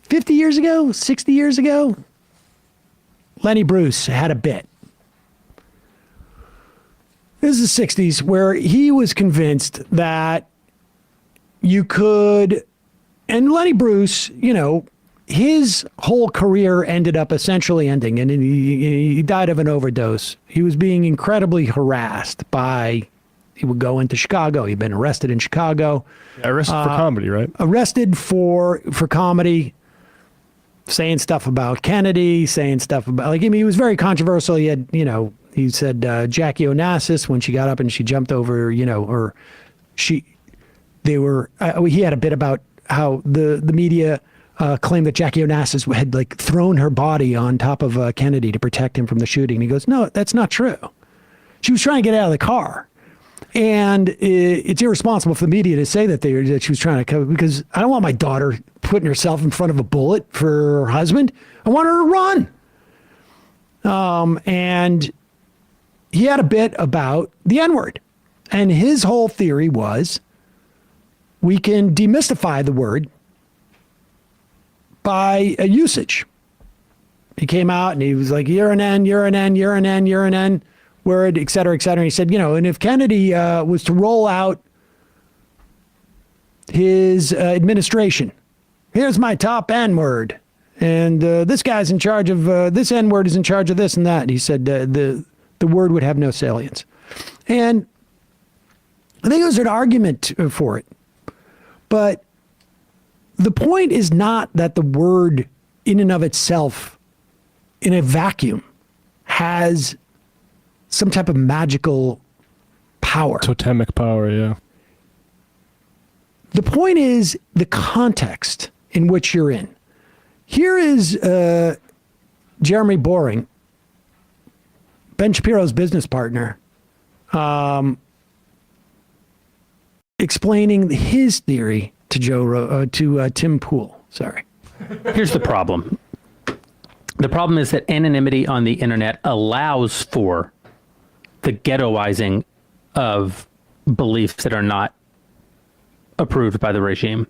50 years ago, 60 years ago, Lenny Bruce had a bit. This is the 60s, where he was convinced that you could, and Lenny Bruce, you know, his whole career ended up essentially ending, and he died of an overdose. He was being incredibly harassed by, he would go into Chicago. He'd been arrested in Chicago. Yeah, arrested for comedy, right? Arrested for comedy, saying stuff about Kennedy, saying stuff about, like, I mean, he was very controversial. He had, you know, he said Jackie Onassis, when she got up and she jumped over, you know, or he had a bit about how the media claimed that Jackie Onassis had like thrown her body on top of Kennedy to protect him from the shooting. And he goes, no, that's not true. She was trying to get out of the car. And it's irresponsible for the media to say that she was trying to cover, because I don't want my daughter putting herself in front of a bullet for her husband. I want her to run. And he had a bit about the N-word. And his whole theory was, we can demystify the word by a usage. He came out and he was like, you're an N, you're an N, you're an N, you're an N word, et cetera, et cetera. And he said, you know, and if Kennedy was to roll out his administration, here's my top N word, and this guy's in charge of, this N word is in charge of this and that. And he said the word would have no salience. And I think there's an argument for it. But the point is not that the word in and of itself, in a vacuum, has some type of magical power. Totemic power, yeah. The point is the context in which you're in. Here is Jeremy Boring, Ben Shapiro's business partner, explaining his theory to Tim Pool. Sorry. Here's the problem. The problem is that anonymity on the internet allows for the ghettoizing of beliefs that are not approved by the regime.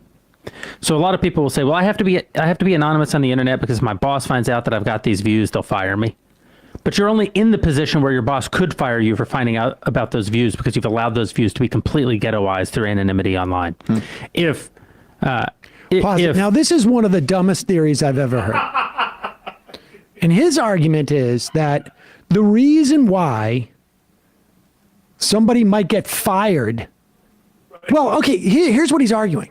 So a lot of people will say, well, I have to be anonymous on the internet because if my boss finds out that I've got these views, they'll fire me. But you're only in the position where your boss could fire you for finding out about those views because you've allowed those views to be completely ghettoized through anonymity online. Now, this is one of the dumbest theories I've ever heard. And his argument is that the reason why somebody might get fired. Well, okay, here's what he's arguing.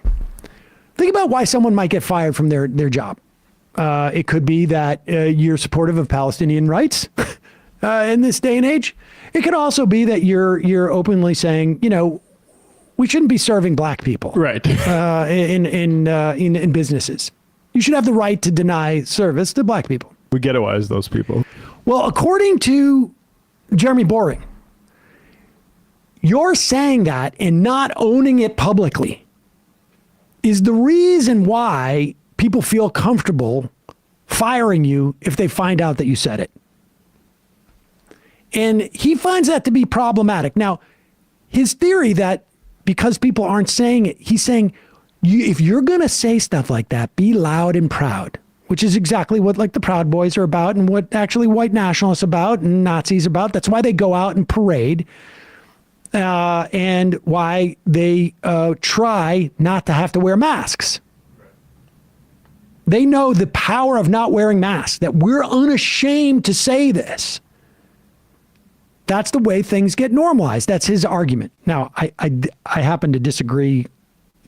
Think about why someone might get fired from their job. It could be that you're supportive of Palestinian rights in this day and age. It could also be that you're openly saying, you know, we shouldn't be serving black people, right? In businesses, you should have the right to deny service to black people. We ghettoize those people. Well, according to Jeremy Boring, you're saying that and not owning it publicly is the reason why people feel comfortable firing you if they find out that you said it. And he finds that to be problematic. Now, his theory that because people aren't saying it, he's saying, if you're going to say stuff like that, be loud and proud, which is exactly what like the Proud Boys are about and what actually white nationalists about and Nazis about. That's why they go out and parade and why they try not to have to wear masks. They know the power of not wearing masks, that we're unashamed to say this. That's the way things get normalized. That's his argument. Now, I happen to disagree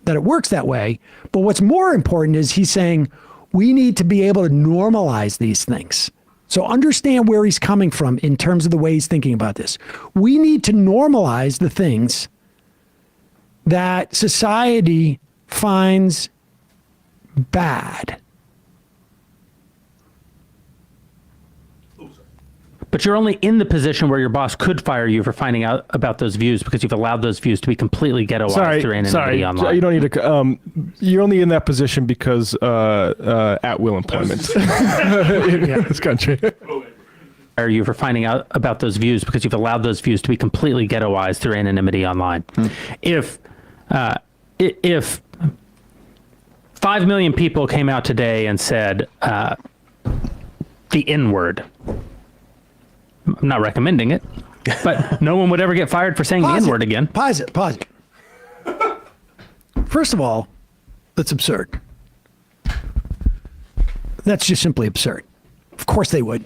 that it works that way. But what's more important is he's saying we need to be able to normalize these things. So understand where he's coming from in terms of the way he's thinking about this. We need to normalize the things that society finds bad. But you're only in the position where your boss could fire you for finding out about those views because you've allowed those views to be completely ghettoized through anonymity online. You don't need to. You're only in that position because at will employment in this country. Fire you for finding out about those views because you've allowed those views to be completely ghettoized through anonymity online. If 5 5 million people came out today and said the N-word. I'm not recommending it, but no one would ever get fired for saying the N-word again. Pause it. First of all, that's absurd. That's just simply absurd. Of course they would.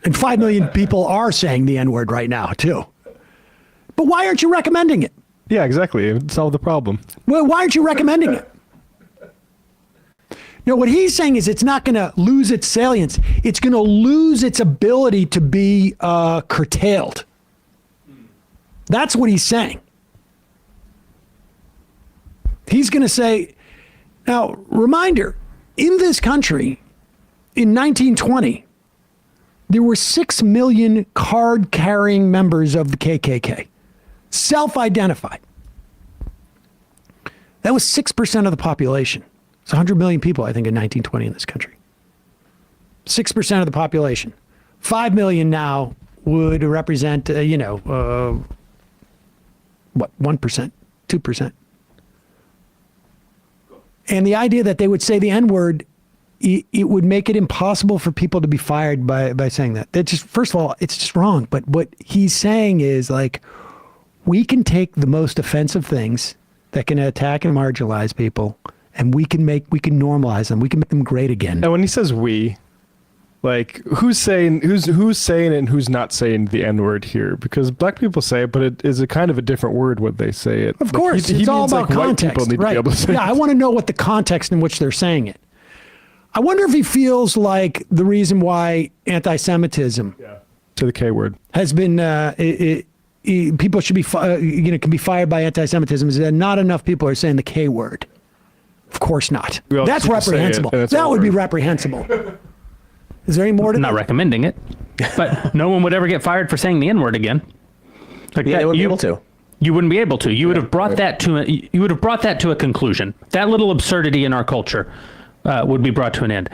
And 5 million people are saying the N-word right now, too. But why aren't you recommending it? Yeah, exactly. It would solve the problem. Well, why aren't you recommending it? No, what he's saying is it's not going to lose its salience. It's going to lose its ability to be curtailed. That's what he's saying. He's going to say, now, reminder, in this country, in 1920, there were 6 million card-carrying members of the KKK, self-identified. That was 6% of the population. It's 100 million people, I think, in 1920 in this country. 6% of the population. 5 million now would represent, what, 1%, 2%. And the idea that they would say the N-word, it would make it impossible for people to be fired by saying that. That just, first of all, it's just wrong. But what he's saying is, like, we can take the most offensive things that can attack and marginalize people, and we can normalize them. We can make them great again. And when he says we, like, who's saying it and who's not saying the N-word here? Because black people say it, but it is a kind of a different word when they say it. Of course, he it's all means, about like, context. White people need to be able to say yeah, it. I want to know what the context in which they're saying it. I wonder if he feels like the reason why anti-Semitism to the K word has been people should be can be fired by anti-Semitism is that not enough people are saying the K word. Of course not. That's reprehensible. That would be reprehensible. Is there any more to Not that? recommending it, but no one would ever get fired for saying the N-word again. Like Yeah, they wouldn't be able to. You wouldn't be able to. You would have brought that to a conclusion. That little absurdity in our culture would be brought to an end.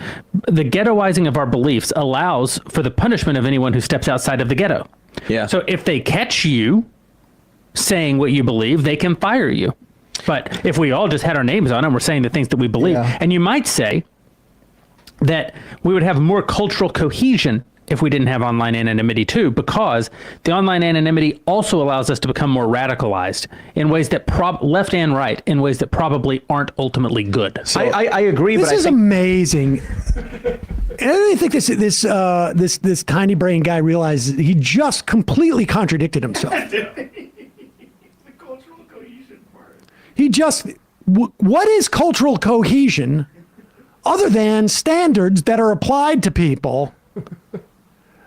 The ghettoizing of our beliefs allows for the punishment of anyone who steps outside of the ghetto. Yeah. So if they catch you saying what you believe, they can fire you. But if we all just had our names on it and we're saying the things that we believe, and you might say that we would have more cultural cohesion if we didn't have online anonymity too, because the online anonymity also allows us to become more radicalized in ways that left and right, in ways that probably aren't ultimately good. So I agree, This but is I think amazing. And I don't think this tiny brain guy realizes he just completely contradicted himself. He just, what is cultural cohesion other than standards that are applied to people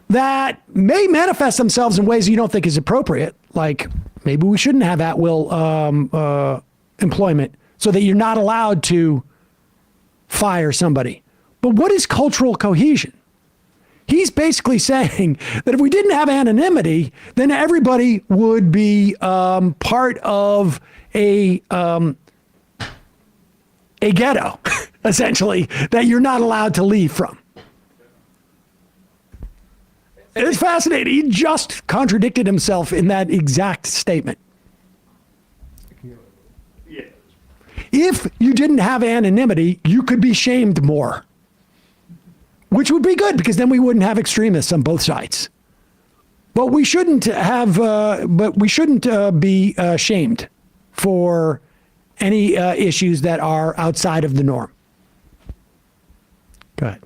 that may manifest themselves in ways you don't think is appropriate? Like maybe we shouldn't have at-will employment so that you're not allowed to fire somebody. But what is cultural cohesion? He's basically saying that if we didn't have anonymity, then everybody would be part of a ghetto, essentially, that you're not allowed to leave from. It's fascinating. He just contradicted himself in that exact statement. If you didn't have anonymity, you could be shamed more, which would be good because then we wouldn't have extremists on both sides. But we shouldn't have. But we shouldn't be shamed for any issues that are outside of the norm. Go ahead.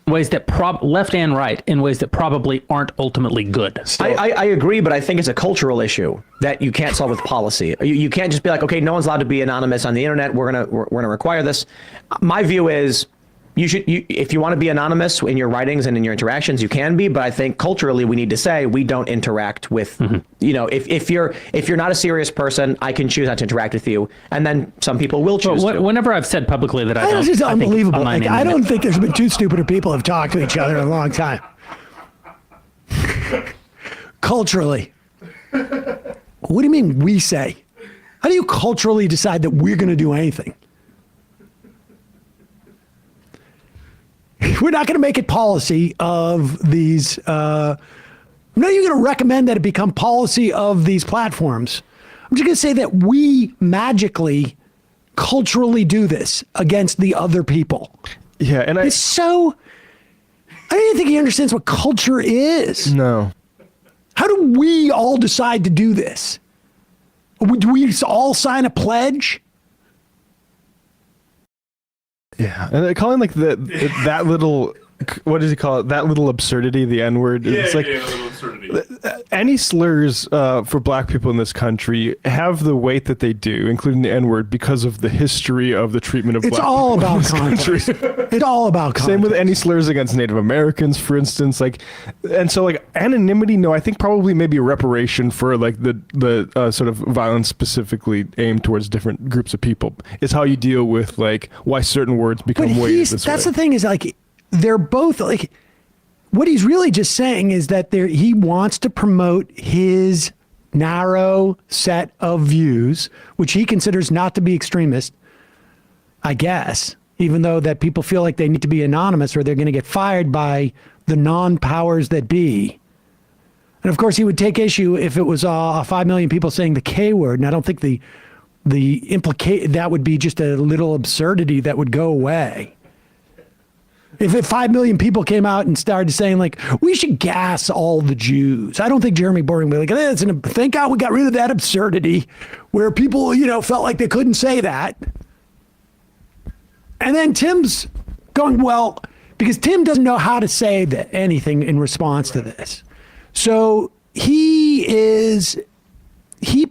ways that left and right, in ways that probably aren't ultimately good. I agree, but I think it's a cultural issue that you can't solve with policy. You can't just be like, okay, no one's allowed to be anonymous on the internet. We're gonna require this. My view is if you want to be anonymous in your writings and in your interactions, you can be. But I think culturally, we need to say we don't interact with. If you're not a serious person, I can choose not to interact with you, and then some people will choose. Whenever I've said publicly that I don't, This is unbelievable. I don't think think there's been two stupider people have talked to each other in a long time. Culturally, what do you mean we say? How do you culturally decide that we're going to do anything? We're not going to make it policy of these. I'm not even going to recommend that it become policy of these platforms. I'm just going to say that we magically culturally do this against the other people. Yeah, and It's so. I don't even think he understands what culture is. no. How do we all decide to do this? Do we all sign a pledge? Yeah, and calling like that little, what does he call it? That little absurdity, the N-word. It's like little absurdity. any slurs for black people in this country have the weight that they do, including the N-word, because of the history of the treatment of It's black all people in about this country. context. It's all about context. Same with any slurs against Native Americans, for instance. Like, and so like anonymity. No, I think probably maybe a reparation for like the sort of violence specifically aimed towards different groups of people is how you deal with like why certain words become But weighted this that's way. the thing is like they're both like what he's really just saying is that he wants to promote his narrow set of views, which he considers not to be extremist, I guess, even though that people feel like they need to be anonymous or they're going to get fired by the non-powers that be. And of course, he would take issue if it was 5 million people saying the K word. And I don't think the that would be just a little absurdity that would go away. If 5 million people came out and started saying like, we should gas all the Jews, I don't think Jeremy Boring would be like, thank God we got rid of that absurdity where people, felt like they couldn't say that. And then Tim's going, well, because Tim doesn't know how to say anything in response to this. So he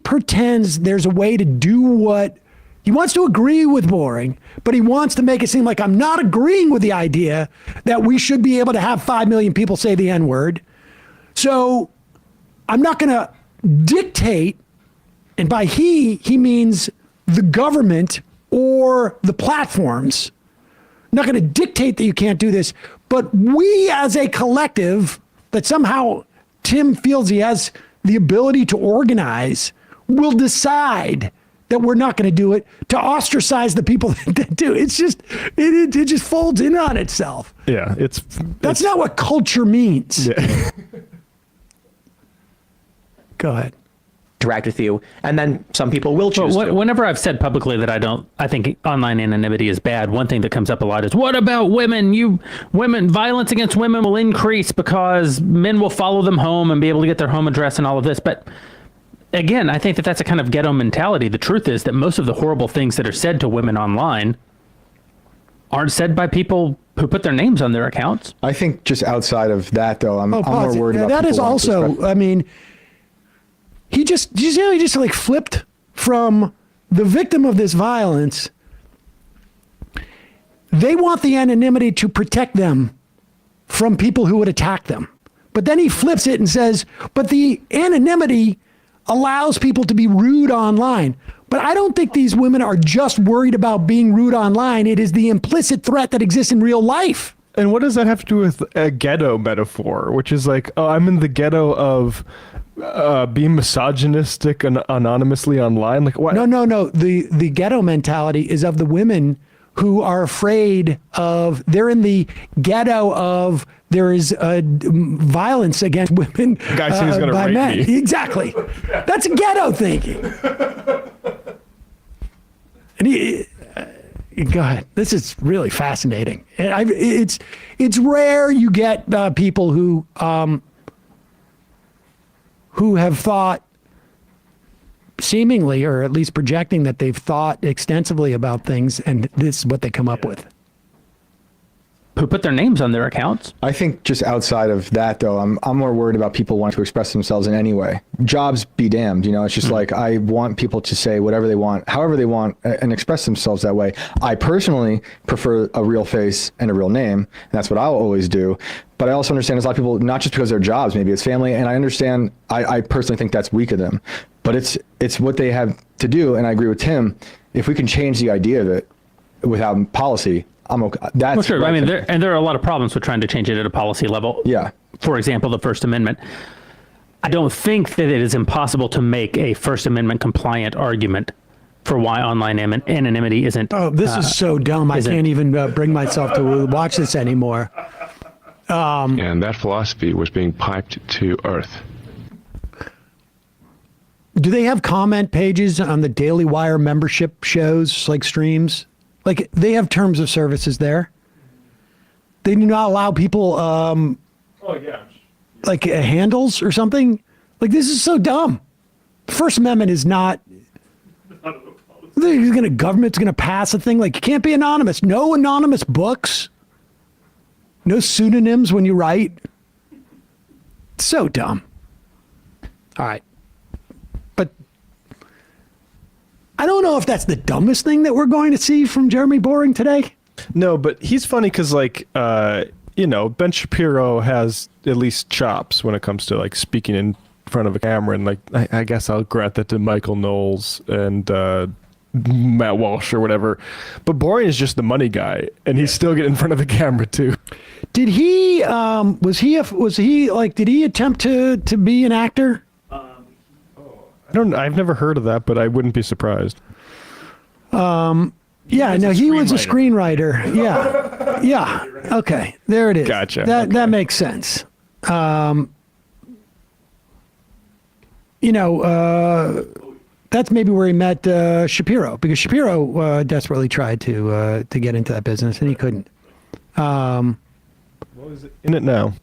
pretends there's a way to do what he wants to agree with Boring, but he wants to make it seem like I'm not agreeing with the idea that we should be able to have 5 million people say the N-word. So I'm not going to dictate, and by he means the government or the platforms. I'm not going to dictate that you can't do this, but we as a collective that somehow Tim feels he has the ability to organize will decide that we're not going to do it to ostracize the people that do. It's just, it just folds in on itself. Yeah, That's not what culture means. Yeah. Go ahead. Interact with you, and then some people will choose to. Whenever I've said publicly that I think online anonymity is bad, one thing that comes up a lot is, what about women? Violence against women will increase because men will follow them home and be able to get their home address and all of this. But again, I think that that's a kind of ghetto mentality. The truth is that most of the horrible things that are said to women online aren't said by people who put their names on their accounts. I think just outside of that, though, I'm more worried about that people is wanting to also, express- I mean, he just like flipped from the victim of this violence. They want the anonymity to protect them from people who would attack them. But then he flips it and says, but the anonymity allows people to be rude online. But I don't think these women are just worried about being rude online. It is the implicit threat that exists in real life. And what does that have to do with a ghetto metaphor, which is like, oh, I'm in the ghetto of being misogynistic and anonymously online? Like what? No. The ghetto mentality is of the women who are afraid of, they're in the ghetto of, there is violence against women Guy said he's gonna by rape men. me. Exactly. That's ghetto thinking. And go ahead. This is really fascinating. And it's rare you get people who have thought seemingly, or at least projecting that they've thought extensively about things, and this is what they come up with. Who put their names on their accounts. I think just outside of that, though, I'm more worried about people wanting to express themselves in any way. Jobs be damned, it's just like I want people to say whatever they want, however they want, and express themselves that way. I personally prefer a real face and a real name, and that's what I'll always do. But I also understand there's a lot of people, not just because of their jobs, maybe it's family, and I understand, I personally think that's weak of them. But it's what they have to do, and I agree with Tim. If we can change the idea of it without policy, I'm okay. That's Well, sure. what I mean, think. there are a lot of problems with trying to change it at a policy level. Yeah. For example, the First Amendment. I don't think that it is impossible to make a First Amendment compliant argument for why online anonymity isn't. Oh, this is so dumb. I can't even bring myself to watch this anymore. And that philosophy was being piped to earth. Do they have comment pages on the Daily Wire membership shows, like streams? Like they have terms of services there. They do not allow people, like handles or something. Like this is so dumb. The First Amendment is not. Government's gonna pass a thing like you can't be anonymous. No anonymous books. No pseudonyms when you write. So dumb. All right. But I don't know if that's the dumbest thing that we're going to see from Jeremy Boring today. No, but he's funny because, like, Ben Shapiro has at least chops when it comes to, like, speaking in front of a camera. And, like, I guess I'll grant that to Michael Knowles and Matt Walsh or whatever. But Boring is just the money guy, and he's still getting in front of the camera, too. Did he, did he attempt to be an actor? I've never heard of that, but I wouldn't be surprised. Yeah, no, he was a screenwriter. Yeah. Yeah. Okay. There it is. Gotcha. That makes sense. That's maybe where he met Shapiro, because Shapiro desperately tried to get into that business and he couldn't. What is it in it now?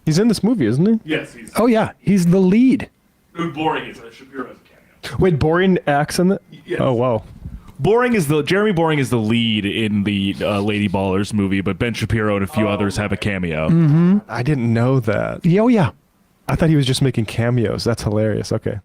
He's in this movie, isn't he? Yes, he's Oh yeah, he's the lead. Boring is Shapiro has a cameo. Wait, Boring acts in it? Yes. Oh, wow. Jeremy Boring is the lead in the Lady Ballers movie, but Ben Shapiro and a few others have a cameo. I didn't know that. Oh yeah. I thought he was just making cameos. That's hilarious. Okay.